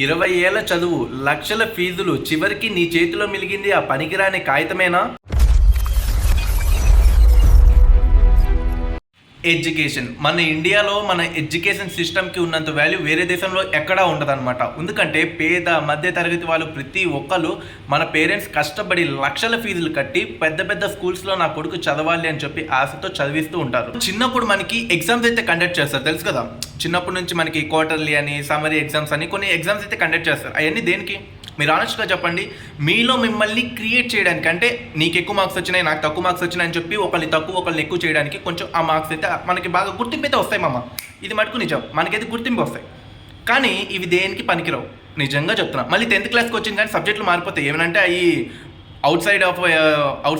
20 ఏళ్ల చదువు, లక్షల ఫీజులు, చివరికి నీ చేతిలో మిలిగింది ఆ పనికిరాని కాగితమేనా? ఎడ్యుకేషన్. మన ఇండియాలో మన ఎడ్యుకేషన్ సిస్టమ్కి ఉన్నంత వాల్యూ వేరే దేశంలో ఎక్కడా ఉండదన్నమాట. ఎందుకంటే పేద మధ్య తరగతి వాళ్ళు ప్రతి ఒక్కరు మన పేరెంట్స్ కష్టపడి లక్షల ఫీజులు కట్టి పెద్ద పెద్ద స్కూల్స్లో నా కొడుకు చదవాలి అని చెప్పి ఆశతో చదివిస్తూ ఉంటారు. చిన్నప్పుడు మనకి ఎగ్జామ్స్ అయితే కండక్ట్ చేస్తారు, తెలుసు కదా. చిన్నప్పటి నుంచి మనకి క్వార్టర్లీ అని, సమ్మరీ ఎగ్జామ్స్ అని కొన్ని ఎగ్జామ్స్ అయితే కండక్ట్ చేస్తారు. అవన్నీ దేనికి? మీరు ఆనెస్ట్గా చెప్పండి. మీలో మిమ్మల్ని క్రియేట్ చేయడానికి, అంటే నీకు ఎక్కువ మార్క్స్ వచ్చినాయి, నాకు తక్కువ మార్క్స్ వచ్చినాయి అని చెప్పి ఒకరిని తక్కువ ఒకరిని ఎక్కువ చేయడానికి కొంచెం ఆ మార్క్స్ అయితే మనకి బాగా గుర్తింపు అయితే వస్తాయి మామ. ఇది మటుకు నిజం, మనకైతే గుర్తింపు వస్తాయి. కానీ ఇవి దేనికి పనికిరావు, నిజంగా చెప్తున్నా. మళ్ళీ 10th క్లాస్కి వచ్చింది కానీ సబ్జెక్టులు మారిపోతాయి. ఏమనంటే అవి అవుట్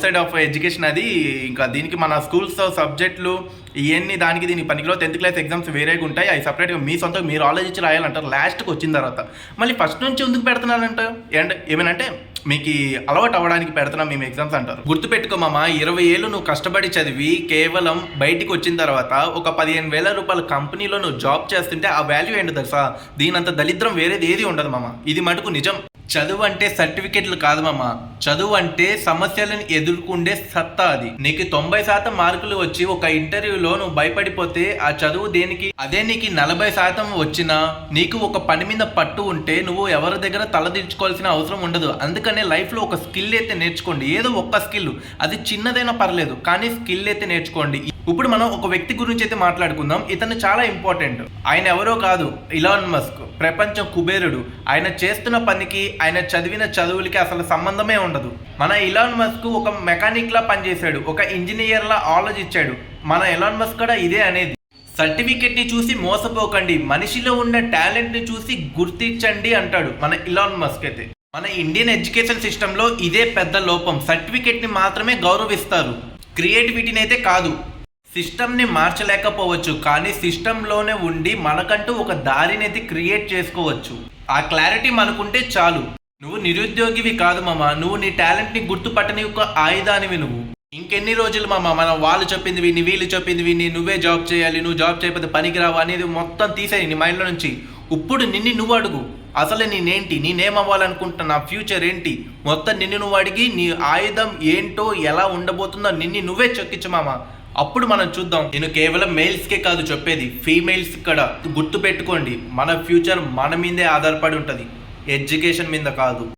సైడ్ ఆఫ్ ఎడ్యుకేషన్. అది ఇంకా దీనికి మన స్కూల్స్ సబ్జెక్టులు ఇవన్నీ దానికి దీనికి పనికిలో 10th క్లాస్ ఎగ్జామ్స్ వేరేగా ఉంటాయి. అవి సపరేట్గా మీ సొంతంగా మీరు ఆలోచించి రాయాలంటారు. లాస్ట్కి వచ్చిన తర్వాత మళ్ళీ ఫస్ట్ నుంచి ఎందుకు పెడుతున్నారంట? అండ్ ఏమనంటే మీకు అలవాటు అవ్వడానికి పెడుతున్నాం మేము ఎగ్జామ్స్ అంటారు. గుర్తుపెట్టుకో మామ, 20 ఏళ్ళు నువ్వు కష్టపడి చదివి కేవలం బయటికి వచ్చిన తర్వాత ఒక 15,000 రూపాయల కంపెనీలో నువ్వు జాబ్ చేస్తుంటే ఆ వాల్యూ ఏంటో తెలుసా? దీనంత దరిద్రం వేరేది ఏది ఉండదు మామ. ఇది మటుకు నిజం. చదువు అంటే సర్టిఫికెట్లు కాదు మామ. చదువు అంటే సమస్యలను ఎదుర్కొండే సత్తా. అది నీకు 90% మార్కులు వచ్చి ఒక ఇంటర్వ్యూలో నువ్వు భయపడిపోతే ఆ చదువు దేనికి? అదే నీకు 40% వచ్చినా నీకు ఒక పని మీద పట్టు ఉంటే నువ్వు ఎవరి దగ్గర తలదించుకోవాల్సిన అవసరం ఉండదు. అందుకనే లైఫ్లో ఒక స్కిల్ అయితే నేర్చుకోండి. ఏదో ఒక్క స్కిల్, అది చిన్నదైనా పర్లేదు, కానీ స్కిల్ అయితే నేర్చుకోండి. ఇప్పుడు మనం ఒక వ్యక్తి గురించి అయితే మాట్లాడుకుందాం. ఇతను చాలా ఇంపార్టెంట్. ఆయన ఎవరో కాదు, ఇలాన్ మస్క్. ప్రపంచం కుబేరుడు. ఆయన చేస్తున్న పనికి, ఆయన చదివిన చదువులకి అసలు సంబంధమే ఉండదు. మన ఇలాన్ మస్క్ ఒక మెకానిక్ లా పనిచేశాడు, ఒక ఇంజనీర్ లా ఆలోచించాడు. మన ఇలాన్ మస్క్ కూడా ఇదే అనేది. సర్టిఫికెట్ ని చూసి మోసపోకండి, మనిషిలో ఉన్న టాలెంట్ ని చూసి గుర్తించండి అంటాడు మన ఇలాన్ మస్క్ అయితే. మన ఇండియన్ ఎడ్యుకేషన్ సిస్టంలో ఇదే పెద్ద లోపం. సర్టిఫికెట్ ని మాత్రమే గౌరవిస్తారు, క్రియేటివిటీని అయితే కాదు. సిస్టమ్ని మార్చలేకపోవచ్చు, కానీ సిస్టంలోనే ఉండి మనకంటూ ఒక దారిని అయితే క్రియేట్ చేసుకోవచ్చు. ఆ క్లారిటీ మనకుంటే చాలు. నువ్వు నిరుద్యోగివి కాదు మామ, నువ్వు నీ టాలెంట్ని గుర్తుపట్టని ఒక ఆయుధానివి నువ్వు. ఇంకెన్ని రోజులు మామ మనం వాళ్ళు చెప్పింది విని, వీళ్ళు చెప్పింది విని, నువ్వే జాబ్ చేయాలి, నువ్వు జాబ్ చేయకపోతే పనికిరావు అనేది మొత్తం తీసేయి నీ మైండ్లో నుంచి. ఇప్పుడు నిన్ను నువ్వు అడుగు, అసలు నేనేంటి, నేనేమవ్వాలనుకుంటున్నా, నా ఫ్యూచర్ ఏంటి, మొత్తం నిన్ను నువ్వు అడిగి నీ ఆయుధం ఏంటో, ఎలా ఉండబోతుందో నిన్ను నువ్వే చెక్కించు మామ. అప్పుడు మనం చూద్దాం. నేను కేవలం మేల్స్కే కాదు చెప్పేది, ఫీమేల్స్ కూడా గుర్తు పెట్టుకోండి. మన ఫ్యూచర్ మన మీదే ఆధారపడి ఉంటుంది, ఎడ్యుకేషన్ మీద కాదు.